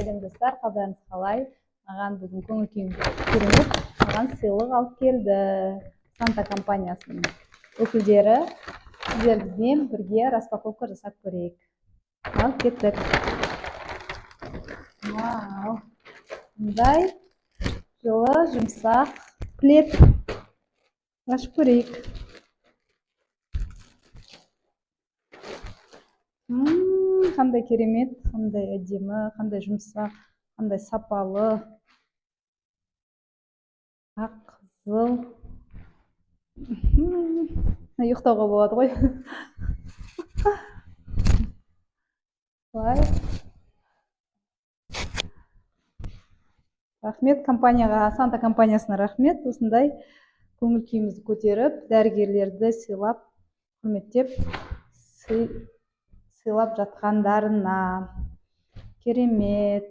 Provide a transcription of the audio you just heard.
Сәлем достар, қалдарыңыз қалай? Маған бүгін көңіл күйім керемет, маған сыйлық алып келді. Санта компаниясының өкілдері. Сіздермен бірге распаковка жасап көрейік. Ал кеттік. Вау! Мындай жылы жұмсақ плед. Ашып көрейік. Қандай керемет, қандай әдемі, қандай жұмсақ, қандай сапалы. Ақ, қызыл. Ұйықтауға болады ғой. Рахмет компанияға, Санта компаниясына рахмет. Осындай көңіл күйімізді көтеріп, дәрігерлерді сыйлап, құрметтеп, сыйлап жатқандарына. Керемет.